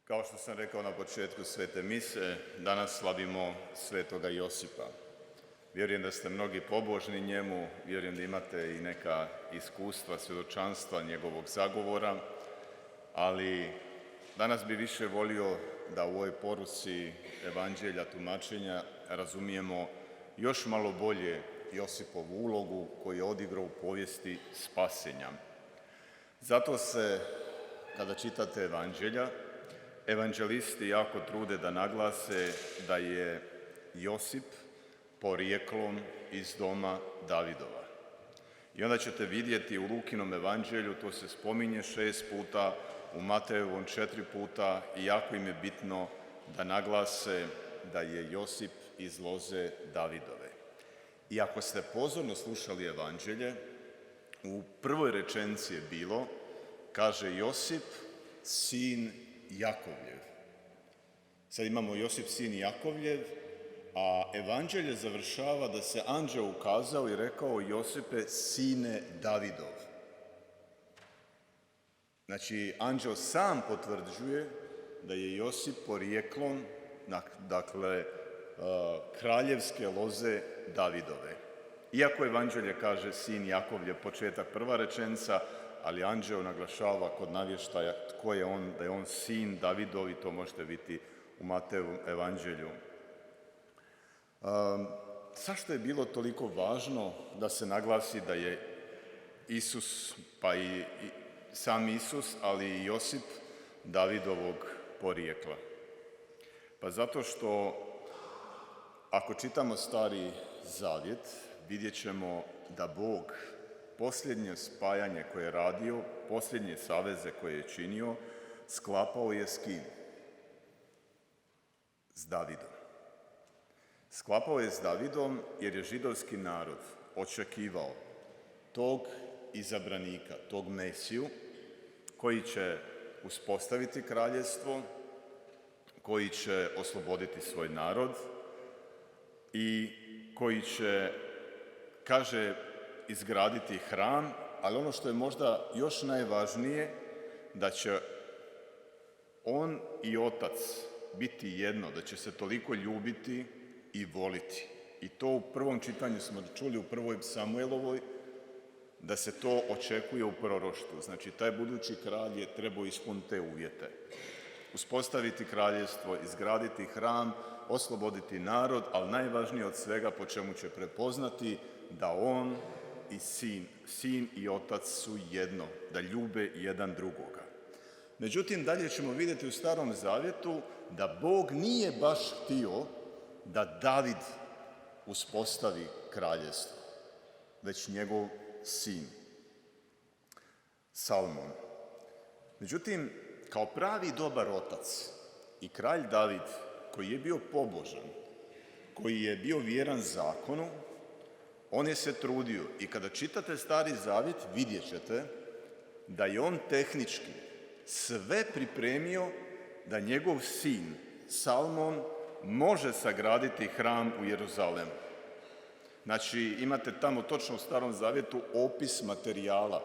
Kao što sam rekao na početku Svete mise, danas slavimo Svetoga Josipa. Vjerujem da ste mnogi pobožni njemu, vjerujem da imate i neka iskustva, svjedočanstva njegovog zagovora, ali danas bi više volio da u ovoj poruci evanđelja, tumačenja razumijemo još malo bolje Josipovu ulogu koju je odigrao u povijesti spasenja. Zato se, kada čitate evanđelja, evanđelisti jako trude da naglase da je Josip porijeklom iz doma Davidova. I onda ćete vidjeti u Lukinom evanđelju, to se spominje 6 puta, u Matejevom 4 puta i jako im je bitno da naglase da je Josip iz loze Davidove. I ako ste pozorno slušali evanđelje, u prvoj rečenici je bilo, kaže Josip, sin Jakovljev. Sad imamo Josip sin Jakovljev, a evanđelje završava da se anđeo ukazao i rekao Josipe, sine Davidov. Znači, anđeo sam potvrđuje da je Josip porijeklom, dakle, kraljevske loze Davidove. Iako evanđelje kaže sin Jakovljev, početak prva rečenica, ali anđeo naglašava kod navještaja tko je on, da je on sin Davidov i to možete vidjeti u Matejevom evanđelju. Zašto je bilo toliko važno da se naglasi da je Isus, pa i sam Isus, ali i Josip Davidovog porijekla? Pa zato što ako čitamo Stari Zavjet, vidjet ćemo da Bog posljednje spajanje koje je radio, posljednje saveze koje je činio, sklapao je s kim? S Davidom. Sklapao je s Davidom jer je židovski narod očekivao tog izabranika, tog Mesiju, koji će uspostaviti kraljevstvo, koji će osloboditi svoj narod i koji će, kaže, izgraditi hram, ali ono što je možda još najvažnije, da će on i otac biti jedno, da će se toliko ljubiti i voliti. I to u prvom čitanju smo čuli u prvoj Samuelovoj, da se to očekuje u proroštvu. Znači, taj budući kralj je trebao ispuniti te uvjete. Uspostaviti kraljevstvo, izgraditi hram, osloboditi narod, ali najvažnije od svega po čemu će prepoznati da on i sin i otac su jedno, da ljube jedan drugoga. Međutim, dalje ćemo vidjeti u Starom Zavjetu da Bog nije baš htio da David uspostavi kraljevstvo, već njegov sin, Salomon. Međutim, kao pravi dobar otac i kralj David, koji je bio pobožan, koji je bio vjeran zakonu, on je se trudio i kada čitate Stari Zavjet vidjet ćete da je on tehnički sve pripremio da njegov sin Salomon može sagraditi hram u Jeruzalemu. Znači, imate tamo točno u Starom Zavjetu opis materijala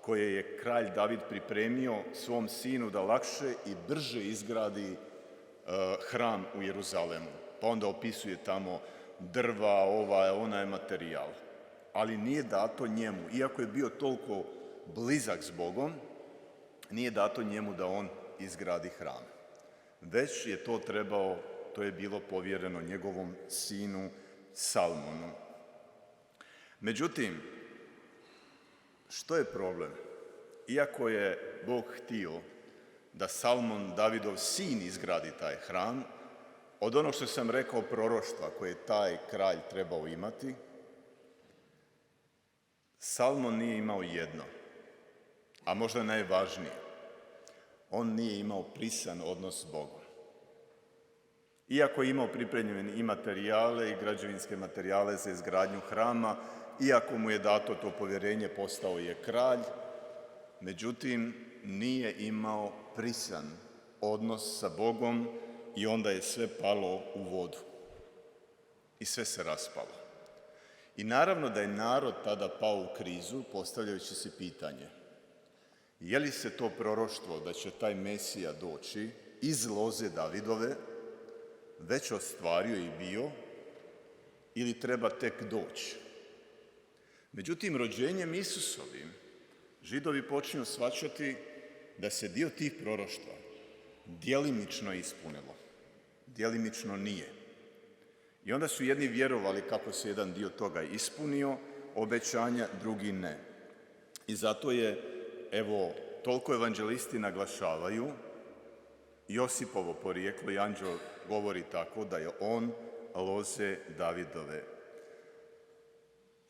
koje je kralj David pripremio svom sinu da lakše i brže izgradi hram u Jeruzalemu. Pa onda opisuje tamo drva, onaj materijal. Ali nije dato njemu, iako je bio toliko blizak s Bogom, nije dato njemu da on izgradi hram. Već je to je bilo povjereno njegovom sinu Salomonu. Međutim, što je problem? Iako je Bog htio da Salomon, Davidov sin, izgradi taj hram, od onog što sam rekao proroštva koje je taj kralj trebao imati, Salomon nije imao jedno, a možda najvažnije. On nije imao prisan odnos s Bogom. Iako je imao pripremljene i materijale i građevinske materijale za izgradnju hrama, iako mu je dato to povjerenje, postao je kralj, međutim nije imao prisan odnos sa Bogom i onda je sve palo u vodu. I sve se raspalo. I naravno da je narod tada pao u krizu, postavljajući si pitanje, je li se to proroštvo da će taj Mesija doći iz loze Davidove već ostvario i bio ili treba tek doći. Međutim, rođenjem Isusovim Židovi počinju shvaćati da se dio tih proroštva djelimično ispunilo, djelimično nije. I onda su jedni vjerovali kako se jedan dio toga ispunio, obećanja, drugi ne. I zato je, evo, toliko evanđelisti naglašavaju Josipovo porijeklo, i anđeo govori tako da je on loze Davidove.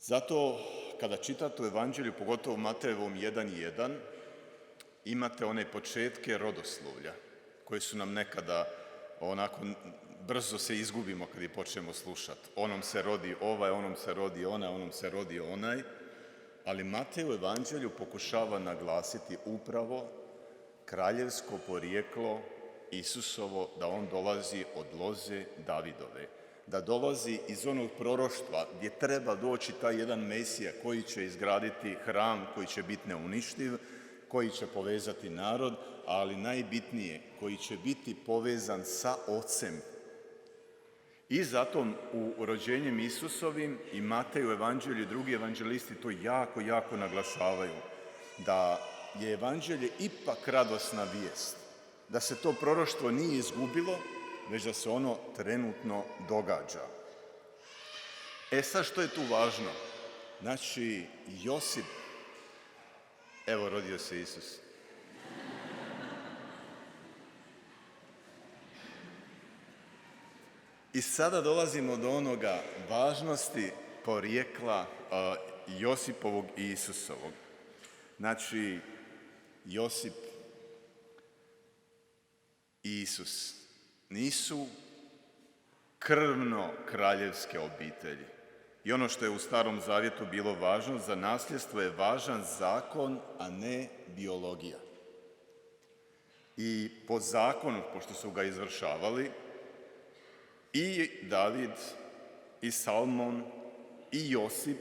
Zato kada čitate u evanđelju, pogotovo Matejevom 1:1, imate one početke rodoslovlja koje su nam nekada onako brzo se izgubimo kad ih počnemo slušati. Onom se rodi ovaj, onom se rodi onaj, onom se rodi onaj. Ali Matej u evanđelju pokušava naglasiti upravo kraljevsko porijeklo Isusovo, da on dolazi od loze Davidove, da dolazi iz onog proroštva gdje treba doći taj jedan Mesija koji će izgraditi hram, koji će biti neuništiv, koji će povezati narod, ali najbitnije, koji će biti povezan sa Ocem. I zato u rođenjem Isusovim i Matej u evanđelju i drugi evanđelisti to jako, jako naglašavaju, da je evanđelje ipak radosna vijest, da se to proroštvo nije izgubilo, već da se ono trenutno događa. Sad što je tu važno? Znači, Josip, evo rodio se Isus. I sada dolazimo do onoga važnosti porijekla Josipovog i Isusovog. Znači, Josip i Isus nisu krvno kraljevske obitelji. I ono što je u Starom Zavjetu bilo važno, za nasljedstvo je važan zakon, a ne biologija. I po zakonu, pošto su ga izvršavali, i David, i Salmon, i Josip,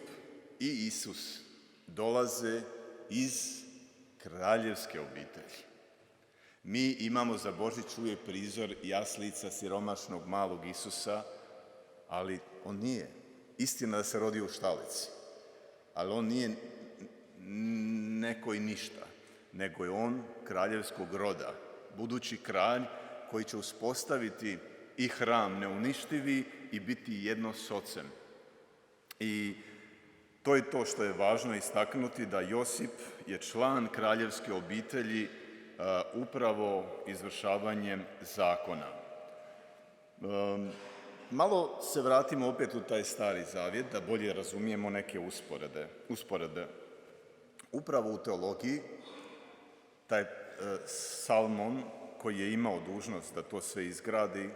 i Isus dolaze iz kraljevske obitelji. Mi imamo za Božić uvijek prizor jaslica siromašnog malog Isusa, ali on nije. Istina da se rodi u štalici, ali on nije neko i ništa, nego je on kraljevskog roda, budući kralj koji će uspostaviti i hram neuništivi i biti jedno s Ocem. I to je to što je važno istaknuti, da Josip je član kraljevske obitelji upravo izvršavanjem zakona. Malo se vratimo opet u taj Stari Zavjet da bolje razumijemo neke usporede. Upravo u teologiji taj Salmon koji je imao dužnost da to sve izgradi,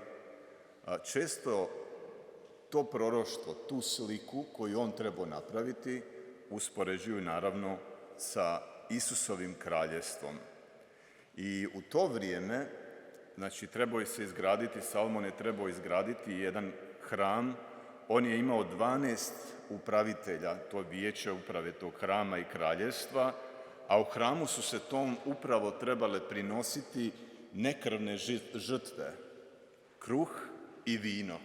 često to proroštvo, tu sliku koju on trebao napraviti, uspoređuju naravno sa Isusovim kraljevstvom. I u to vrijeme, znači trebao je se izgraditi, Salomon je trebao izgraditi jedan hram, on je imao 12 upravitelja, to vijeće uprave tog hrama i kraljevstva, a u hramu su se tom upravo trebale prinositi nekrvne žrtve, kruh i vino.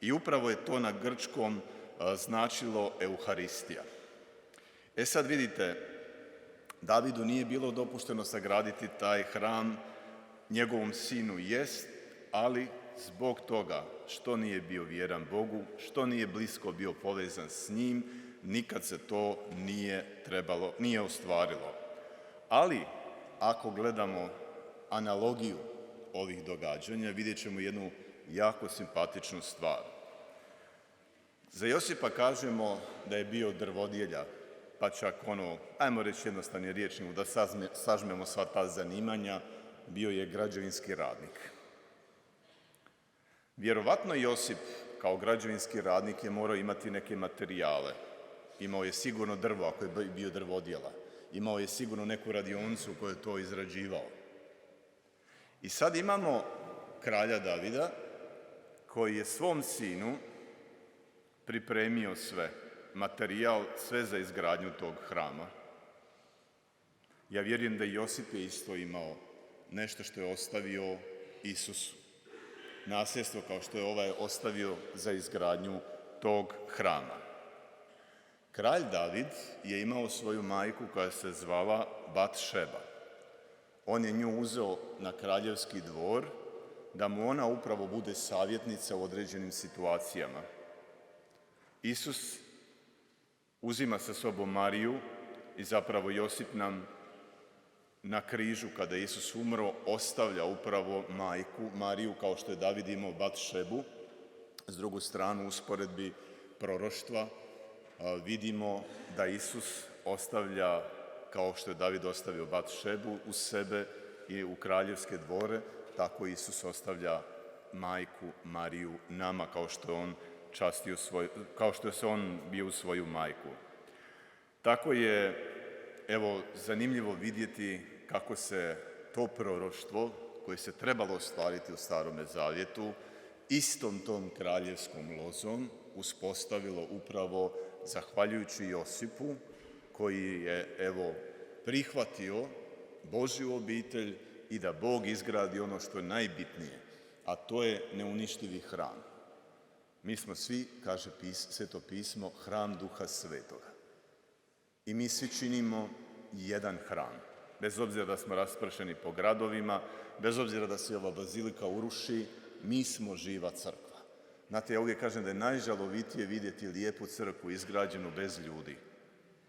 I upravo je to na grčkom značilo Euharistija. Sad vidite, Davidu nije bilo dopušteno sagraditi taj hram, njegovom sinu jest, ali zbog toga što nije bio vjeran Bogu, što nije blisko bio povezan s njim, nikad se to nije ostvarilo. Ali, ako gledamo analogiju ovih događanja, vidjet ćemo jednu jako simpatičnu stvar. Za Josipa kažemo da je bio drvodjelja, pa čak ajmo reći jednostavnim rječnikom, da sažmemo sva ta zanimanja, bio je građevinski radnik. Vjerovatno Josip kao građevinski radnik je morao imati neke materijale. Imao je sigurno drvo ako je bio drvodjela. Imao je sigurno neku radionicu koju je to izrađivao. I sad imamo kralja Davida koji je svom sinu pripremio sve, materijal, sve za izgradnju tog hrama. Ja vjerujem da Josip je isto imao nešto što je ostavio Isusu. Nasljedstvo kao što je ovaj ostavio za izgradnju tog hrama. Kralj David je imao svoju majku koja se zvala Batšeba. On je nju uzeo na kraljevski dvor da mu ona upravo bude savjetnica u određenim situacijama. Isus uzima sa sobom Mariju i zapravo Josip nam na križu kada je Isus umro ostavlja upravo majku Mariju kao što je David imao Batšebu. S drugu stranu usporedbi proroštva vidimo da Isus ostavlja, kao što je David ostavio Batšebu uz sebe i u kraljevske dvore, tako Isus ostavlja majku Mariju nama kao što je se on bio u svoju majku. Tako je zanimljivo vidjeti kako se to proroštvo koje se trebalo ostvariti u Starome zavjetu istom tom kraljevskom lozom uspostavilo upravo zahvaljujući Josipu koji je prihvatio Božju obitelj i da Bog izgradi ono što je najbitnije, a to je neuništivi hram. Mi smo svi, kaže Sveto pismo, hram Duha Svetoga. I mi svi činimo jedan hram. Bez obzira da smo raspršeni po gradovima, bez obzira da se ova bazilika uruši, mi smo živa crkva. Znate, ja uvijek kažem da je najžalovitije vidjeti lijepu crkvu izgrađenu bez ljudi.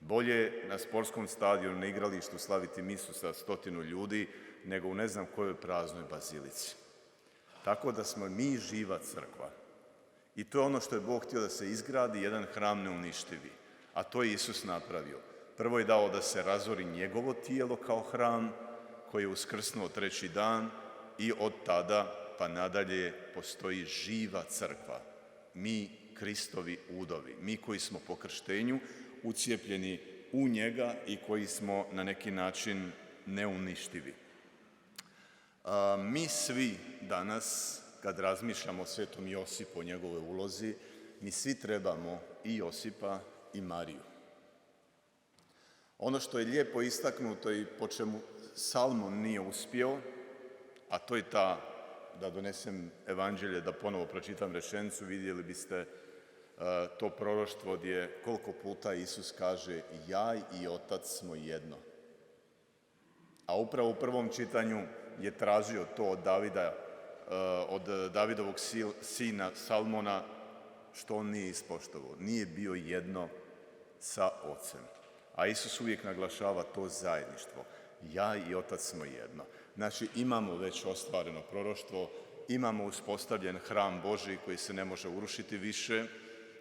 Bolje na sportskom stadionu, na igralištu slaviti misu sa 100 ljudi, nego u ne znam kojoj praznoj bazilici. Tako da smo mi živa crkva. I to je ono što je Bog htio da se izgradi, jedan hram neuništivi. A to je Isus napravio. Prvo je dao da se razori njegovo tijelo kao hram koji je uskrsnuo 3. dan i od tada pa nadalje postoji živa crkva. Mi, Kristovi udovi, mi koji smo po krštenju ucijepljeni u njega i koji smo na neki način neuništivi. Mi svi danas, kad razmišljamo o Svetom Josipu, o njegovoj ulozi, mi svi trebamo i Josipa i Mariju. Ono što je lijepo istaknuto i po čemu Salmon nije uspio, a to je da donesem evanđelje, da ponovo pročitam rečenicu, vidjeli biste to proroštvo gdje koliko puta Isus kaže ja i Otac smo jedno. A upravo u prvom čitanju je tražio to od Davidovog sina Salmona, što on nije ispoštovao. Nije bio jedno sa Ocem. A Isus uvijek naglašava to zajedništvo. Ja i Otac smo jedno. Znači imamo već ostvareno proroštvo, imamo uspostavljen hram Božji koji se ne može urušiti više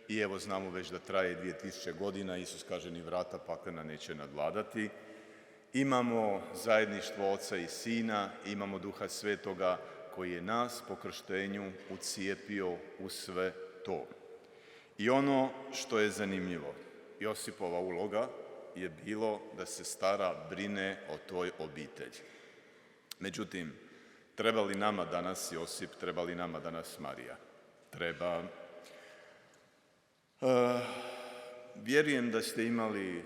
i evo znamo već da traje 2000 godina, Isus kaže ni vrata paklena neće nadvladati. Imamo zajedništvo Oca i Sina, imamo Duha Svetoga koji je nas po krštenju ucijepio u sve to. I ono što je zanimljivo, Josipova uloga je bilo da se stara, brine o toj obitelji. Međutim, treba li nama danas Josip, treba li nama danas Marija? Treba. Vjerujem da ste imali,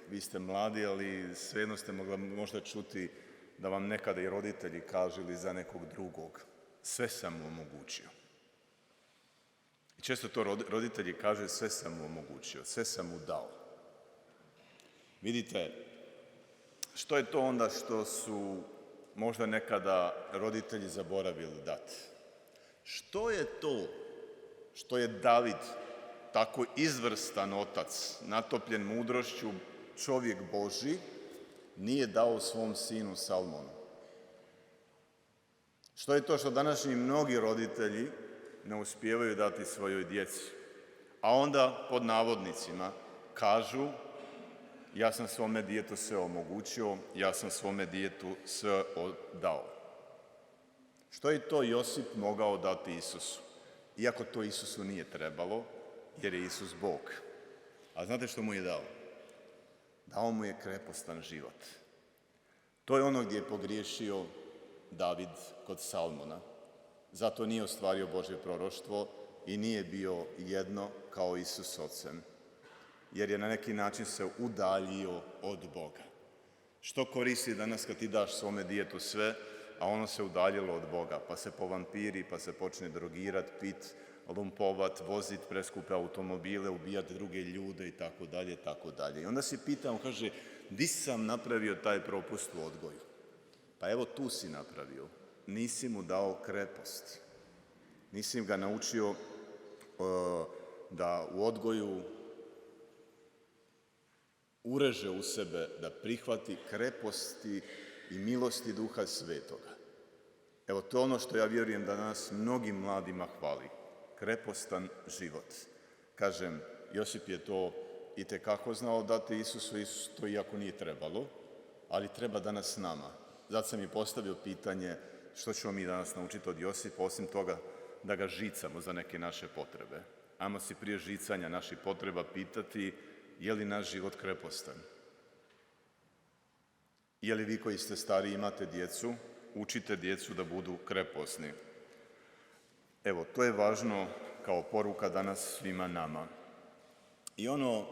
vi ste mladi, ali svejedno ste mogli možda čuti da vam nekada i roditelji kažu ili za nekog drugog, sve sam mu omogućio. I često to roditelji kažu, sve sam mu omogućio, sve sam mu dao. Vidite, što je to onda što su možda nekada roditelji zaboravili dati? Što je to što je David, tako izvrstan otac, natopljen mudrošću, čovjek Božji, nije dao svom sinu Salmonu? Što je to što današnji mnogi roditelji ne uspijevaju dati svojoj djeci? A onda, pod navodnicima, kažu ja sam svome djetetu sve omogućio, ja sam svome djetetu sve dao. Što je to Josip mogao dati Isusu? Iako to Isusu nije trebalo, jer je Isus Bog. A znate što mu je dao? Dao mu je krepostan život. To je ono gdje je pogriješio David kod Salmona. Zato nije ostvario Božje proroštvo i nije bio jedno kao Isus s Ocem. Jer je na neki način se udaljio od Boga. Što koristi danas kad ti daš svome djetetu sve, a ono se udaljilo od Boga, pa se povampiri, pa se počne drogirat, pit, lumpovat, vozit preskupe automobile, ubijati druge ljude i tako dalje, tako dalje. I onda si pitamo, kaže, di sam napravio taj propust u odgoju? Pa evo tu si napravio. Nisi mu dao krepost. Nisi ga naučio da u odgoju ureže u sebe, da prihvati kreposti i milosti Duha Svetoga. Evo to je ono što ja vjerujem da nas mnogim mladima hvali. Krepostan život. Kažem, Josip je to itekako znao dati Isusu, Isus to iako nije trebalo, ali treba danas nama. Zato sam i postavio pitanje što ćemo mi danas naučiti od Josipa, osim toga da ga žicamo za neke naše potrebe. Ajmo si prije žicanja naših potreba pitati je li naš život krepostan. Je li vi koji ste stari imate djecu, učite djecu da budu kreposni. Evo, to je važno kao poruka danas svima nama. I ono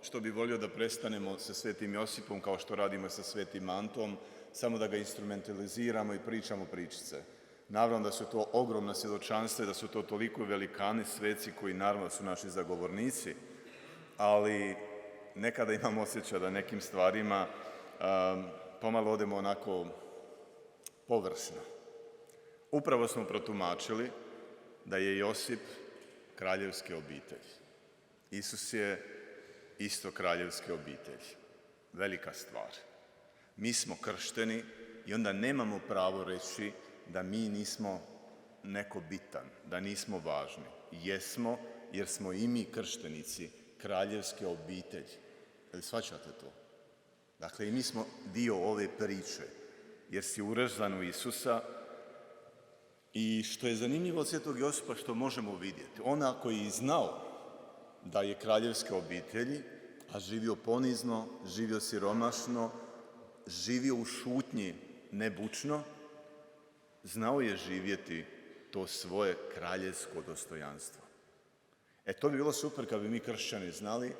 što bi volio da prestanemo sa Svetim Josipom, kao što radimo sa Svetim Antom, samo da ga instrumentaliziramo i pričamo pričice. Naravno da su to ogromna svjedočanstva i da su to toliko velikani sveci koji naravno su naši zagovornici, ali nekada imam osjećaj da nekim stvarima pomalo odemo onako površno. Upravo smo protumačili da je Josip kraljevske obitelji. Isus je isto kraljevske obitelji. Velika stvar. Mi smo kršteni i onda nemamo pravo reći da mi nismo neko bitan, da nismo važni. Jesmo, jer smo i mi krštenici kraljevske obitelji. Jel shvaćate to? Dakle, i mi smo dio ove priče, jer si urezan u Isusa. I što je zanimljivo od Svetog Josipa, što možemo vidjeti, ona koji je znao da je kraljevske obitelji, a živio ponizno, živio siromašno, živio u šutnji nebučno, znao je živjeti to svoje kraljevsko dostojanstvo. To bi bilo super kad bi mi kršćani znali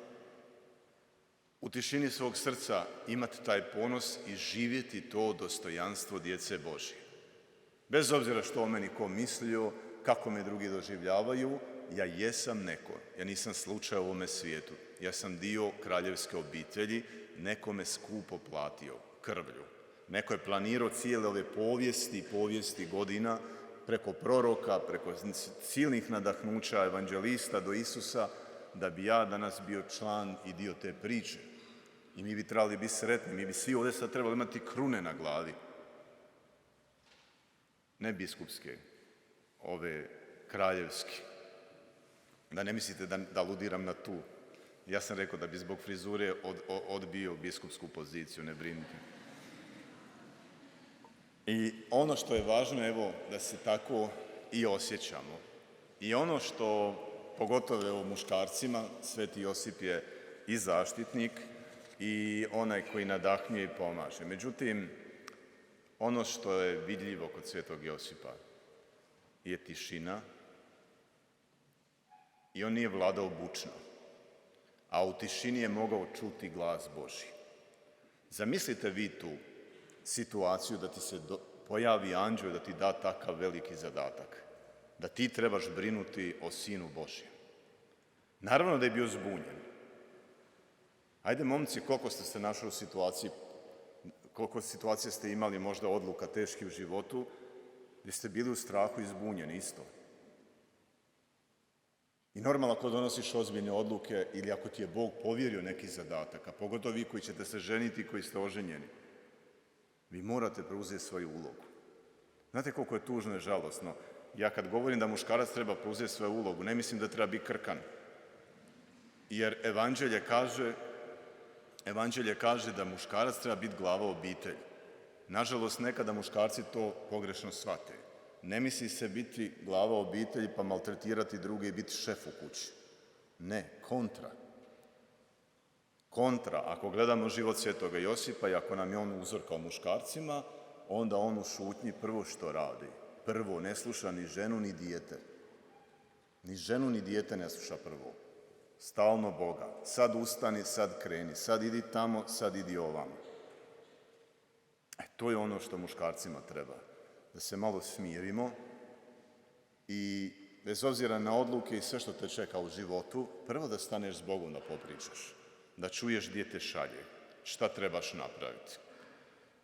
u tišini svog srca imati taj ponos i živjeti to dostojanstvo djece Božje. Bez obzira što o meni ko mislio, kako me drugi doživljavaju, ja jesam neko. Ja nisam slučaj u ovome svijetu. Ja sam dio kraljevske obitelji, neko me skupo platio krvlju. Neko je planirao cijele ove povijesti godina, preko proroka, preko silnih nadahnuća evanđelista do Isusa, da bi ja danas bio član i dio te priče. I mi bi trebali biti sretni, mi bi svi ovdje sad trebali imati krune na glavi. Ne biskupske, ove kraljevske. Da ne mislite da aludiram na tu. Ja sam rekao da bi zbog frizure odbio biskupsku poziciju, ne brinite. I ono što je važno, evo, da se tako i osjećamo. I ono što, pogotovo evo muškarcima, Sveti Josip je i zaštitnik i onaj koji nadahnjuje i pomaže. Međutim, ono što je vidljivo kod Svetog Josipa je tišina i on nije vladao bučno, a u tišini je mogao čuti glas Božji. Zamislite vi tu situaciju da ti se pojavi anđeo da ti da takav veliki zadatak, da ti trebaš brinuti o Sinu Božjem. Naravno da je bio zbunjen. Ajde, momci, koliko ste se našli u situaciji, koliko situacije ste imali možda odluka teških u životu, gdje ste bili u strahu i zbunjeni isto. I normalno ako donosiš ozbiljne odluke ili ako ti je Bog povjerio neki zadatak, a pogotovo vi koji ćete se ženiti, koji ste oženjeni, vi morate preuzeti svoju ulogu. Znate koliko je tužno i žalosno? Ja kad govorim da muškarac treba preuzeti svoju ulogu, ne mislim da treba biti krkan. Jer Evanđelje kaže da muškarac treba biti glava obitelji. Nažalost, nekada muškarci to pogrešno shvate. Ne misli se biti glava obitelji pa maltretirati druge i biti šef u kući. Ne, kontra. Ako gledamo život Svetoga Josipa i ako nam je on uzor kao muškarcima, onda on u šutnji prvo što radi. Prvo, ne sluša ni ženu ni dijete. Ni ženu ni dijete ne sluša prvo. Stalno Boga. Sad ustani, sad kreni. Sad idi tamo, sad idi ovamo. To je ono što muškarcima treba. da se malo smirimo i bez obzira na odluke i sve što te čeka u životu, prvo da staneš s Bogom da popričaš, da čuješ gdje te šalje, šta trebaš napraviti.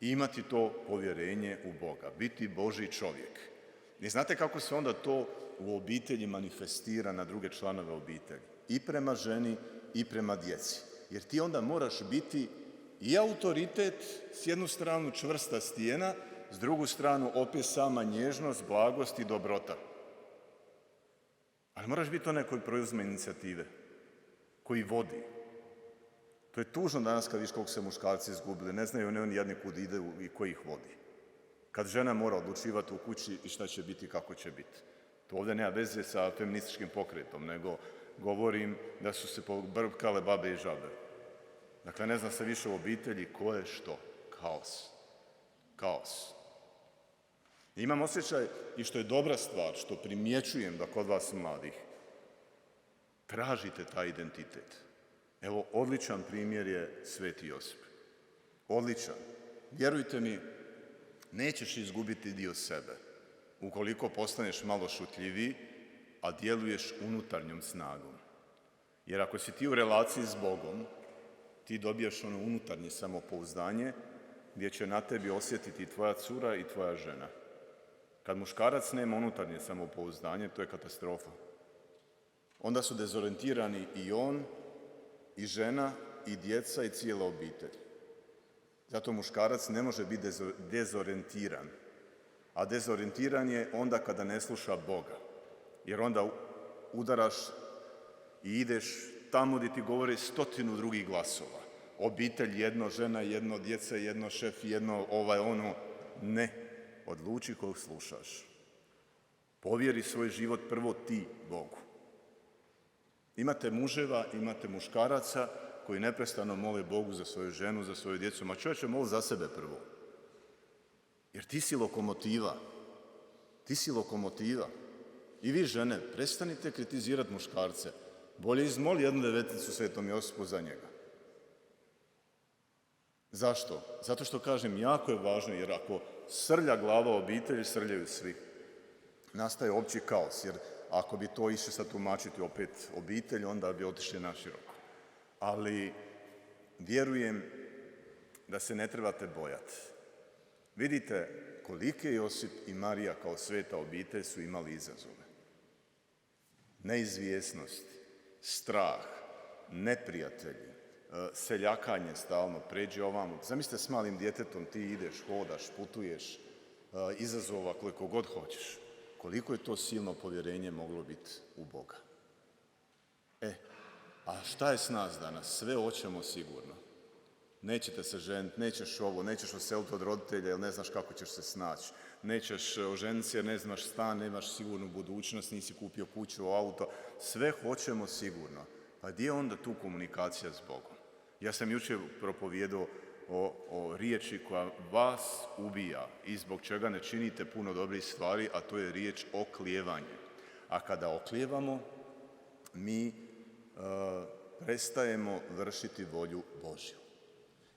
I imati to povjerenje u Boga, biti Božji čovjek. I znate kako se onda to u obitelji manifestira na druge članove obitelji? I prema ženi i prema djeci. Jer ti onda moraš biti i autoritet, s jednu stranu čvrsta stijena, s drugu stranu opet sama nježnost, blagost i dobrota. Ali moraš biti onaj koji preuzme inicijative, koji vodi. To je tužno danas kad viš koliko se muškarci izgubili, ne znaju oni jadni kud ide i ko ih vodi. Kad žena mora odlučivati u kući i šta će biti i kako će biti. To ovdje nema veze sa feminističkim pokretom, nego govorim da su se pobrkale babe i žabe. Dakle, ne zna se više u obitelji ko je što. Kaos. I imam osjećaj, i što je dobra stvar, što primjećujem da kod vas mladih, tražite taj identitet. Evo, odličan primjer je Sveti Josip. Odličan. Vjerujte mi, nećeš izgubiti dio sebe ukoliko postaneš malo šutljiviji, a djeluješ unutarnjom snagom. Jer ako si ti u relaciji s Bogom, ti dobijaš ono unutarnje samopouzdanje gdje će na tebi osjetiti tvoja cura i tvoja žena. Kad muškarac nema unutarnje samopouzdanje, to je katastrofa. Onda su dezorijentirani i on, i žena, i djeca, i cijela obitelj. Zato muškarac ne može biti dezorijentiran. A dezorijentiran je onda kada ne sluša Boga. Jer onda udaraš i ideš tamo gdje ti govore 100 drugih glasova. Obitelj jedno, žena jedno, djeca jedno, šef jedno, ono. Ne. Odluči kog slušaš. Povjeri svoj život prvo ti Bogu. Imate muževa, imate muškaraca koji neprestano mole Bogu za svoju ženu, za svoju djecu. Ma čovječe, moli za sebe prvo. Jer ti si lokomotiva. I vi žene, prestanite kritizirati muškarce. Bolje izmoli jednu deveticu Svetom Josipu za njega. Zašto? Zato što kažem, jako je važno, jer ako srlja glava obitelji, srljaju svi. Nastaje opći kaos, jer ako bi to išli sad tumačiti opet obitelj, onda bi otišli naširoko. Ali vjerujem da se ne trebate bojati. Vidite kolike Josip i Marija kao sveta obitelj su imali izazove. Neizvjesnost, strah, neprijatelji, seljakanje stalno, pređi ovamo. Zamislite s malim djetetom, ti ideš, hodaš, putuješ, izazova koliko god hoćeš. Koliko je to silno povjerenje moglo biti u Boga. A šta je s nas danas? Sve hoćemo sigurno. Nećete se ženiti, nećeš ovo, nećeš oseliti od roditelja jer ne znaš kako ćeš se snaći. Nećeš oženiti se jer ne znaš stan, nemaš sigurnu budućnost, nisi kupio kuću, auto. Sve hoćemo sigurno. Pa gdje je onda tu komunikacija s Bogom? Ja sam jučer propovijedao o riječi koja vas ubija i zbog čega ne činite puno dobrih stvari, a to je riječ oklijevanje. A kada oklijevamo, mi prestajemo vršiti volju Božju.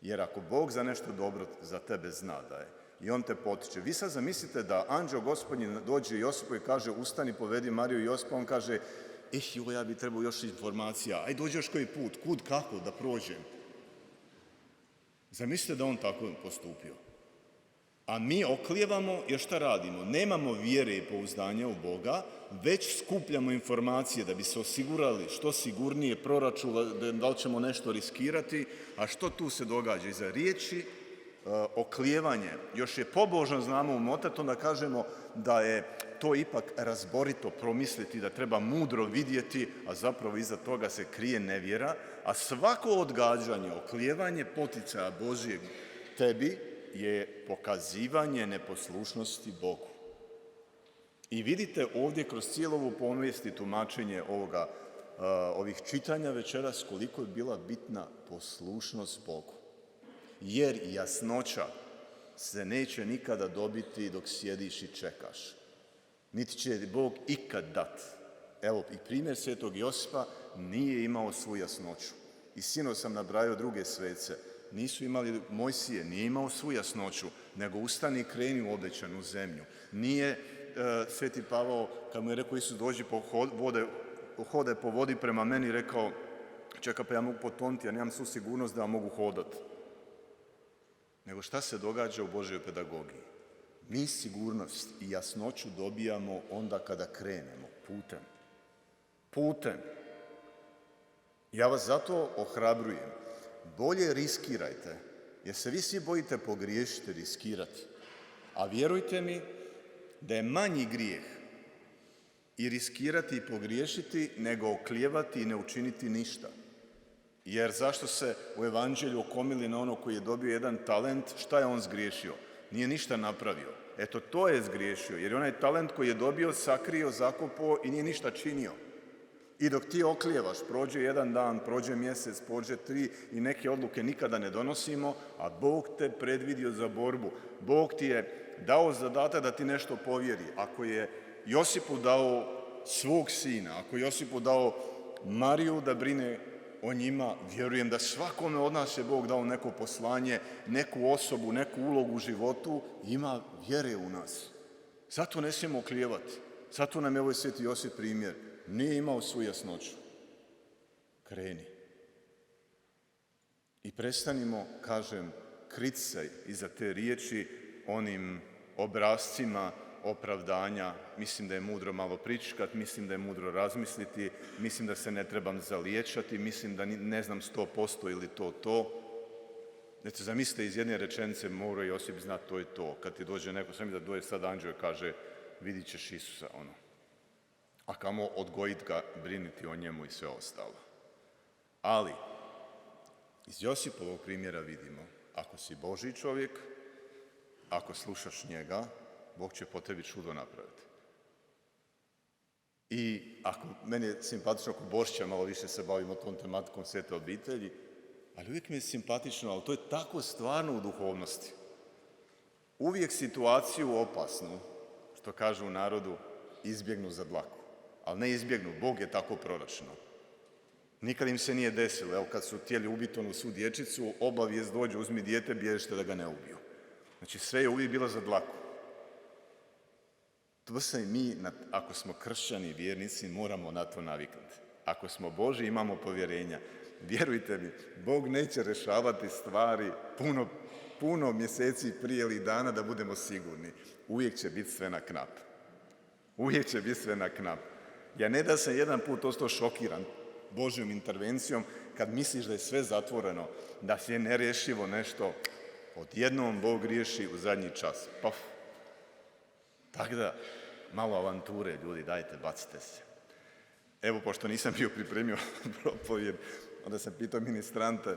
Jer ako Bog za nešto dobro za tebe zna da je i on te potiče. Vi sad zamislite da anđeo Gospodnji dođe Josipu i kaže ustani, povedi Mariju i Josipa, on kaže ja bi trebao još informacija, aj dođi još koji put, kud, kako, da prođem. Zamislite da on tako postupio. A mi oklijevamo jer šta radimo? Nemamo vjere i pouzdanja u Boga, već skupljamo informacije da bi se osigurali što sigurnije proračun, da li ćemo nešto riskirati, a što tu se događa? Iza riječi oklijevanje, još je pobožno znamo umotati, onda kažemo da je to ipak razborito promisliti, da treba mudro vidjeti, a zapravo iza toga se krije nevjera, a svako odgađanje, oklijevanje poticaja Božjeg tebi je pokazivanje neposlušnosti Bogu. I vidite ovdje kroz cijelu ovu povijest i tumačenje ovih čitanja večeras koliko je bila bitna poslušnost Bogu. Jer jasnoća se neće nikada dobiti dok sjediš i čekaš. Niti će Bog ikad dat. Evo i primjer svetog Josipa nije imao svu jasnoću. I sinoć sam nabrajao druge svece. nisu imali Mojsije, nije imao svu jasnoću, nego ustani i kreni u obećanu zemlju. Nije Sveti Pavao, kad mu je rekao Isus dođi hode po vodi prema meni, rekao čekaj pa ja mogu potoniti, ja nemam svu sigurnost da ja mogu hodati. Nego šta se događa u Božjoj pedagogiji? Mi sigurnost i jasnoću dobijamo onda kada krenemo putem. Ja vas zato ohrabrujem. Bolje riskirajte, jer se vi svi bojite pogriješiti, riskirati. A vjerujte mi da je manji grijeh i riskirati i pogriješiti nego oklijevati i ne učiniti ništa. Jer zašto se u evanđelju okomili na ono koji je dobio jedan talent, šta je on zgriješio? Nije ništa napravio. Eto, to je zgriješio, jer je onaj talent koji je dobio sakrio, zakopao i nije ništa činio. I dok ti oklijevaš, prođe jedan dan, prođe mjesec, prođe 3 i neke odluke nikada ne donosimo, a Bog te predvidio za borbu. Bog ti je dao zadatak da ti nešto povjeri. Ako je Josipu dao svog sina, ako je Josipu dao Mariju da brine o njima, vjerujem da svakome od nas je Bog dao neko poslanje, neku osobu, neku ulogu u životu, ima vjere u nas. Zato ne smijemo oklijevati. Zato nam je ovaj Sveti Josip primjer. Nije imao svu jasnoću. Kreni. I prestanimo, kažem, kriti se iza te riječi onim obrascima opravdanja. Mislim da je mudro malo pričkat, mislim da je mudro razmisliti, mislim da se ne trebam zaliječati, mislim da ne znam 100% ili to. Znači, zamislite iz jedne rečenice mora Josip znati to je to. Kad ti dođe neko, sam da dođe sad anđeo i kaže vidit ćeš Isusa, a kamo odgojiti ga, briniti o njemu i sve ostalo. Ali, iz Josipovog primjera vidimo, ako si Božji čovjek, ako slušaš njega, Bog će po tebi čudo napraviti. I ako meni je simpatično kod Božića, malo više se bavimo tom tematikom svete obitelji, ali uvijek mi je simpatično, ali to je tako stvarno u duhovnosti. Uvijek situaciju opasnu, što kažu u narodu, izbjegnu za dlaku. Ali ne izbjegnu, Bog je tako proračunao. Nikad im se nije desilo, evo kad su htjeli ubiti onu svu dječicu, obavijest dođe, uzmi dijete, bježite da ga ne ubiju. Znači sve je uvijek bilo za dlaku. To se i mi, ako smo kršćani i vjernici, moramo na to naviknuti. Ako smo Božji, imamo povjerenja. Vjerujte mi, Bog neće rješavati stvari puno mjeseci prije ili dana da budemo sigurni. Uvijek će biti sve na knap. Ja ne da sam jedan put ostao šokiran Božjom intervencijom kad misliš da je sve zatvoreno, da je nerješivo nešto, odjednom Bog riješi u zadnji čas. Pof. Tako da, malo avanture, ljudi, dajte, bacite se. Evo, pošto nisam bio pripremio propovjed, onda sam pitao ministrante,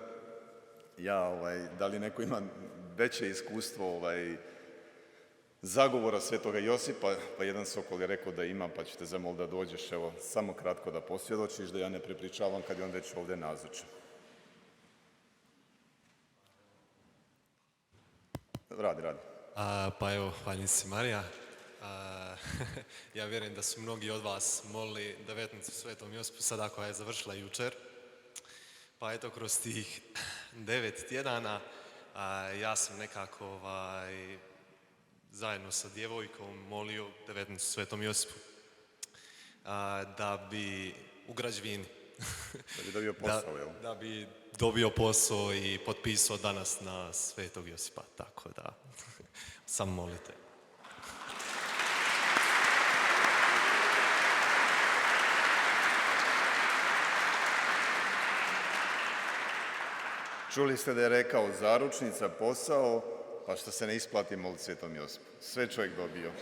da li neko ima veće iskustvo zagovora Svetoga Josipa, pa jedan Sokol je rekao da ima, pa ću te zamoliti da dođeš, evo, samo kratko da posvjedočiš, da ja ne prepričavam kad je on već ovdje nazočan. Radi. Pa evo, hvaljen si Marija. Ja vjerujem da su mnogi od vas molili devetnicu Svetom Josipu, sada koja je završila jučer. Pa eto, kroz tih 9 tjedana ja sam nekako zajedno sa djevojkom molio devetnicu Svetom Josipu da bi u građevini da bi dobio posao, jel? Da bi dobio posao i potpisao danas na Svetog Josipa, tako da samo molite. Čuli ste da je rekao zaručnica, posao, pa što se ne isplati moliti Svetom Josipu. Sve čovjek dobio.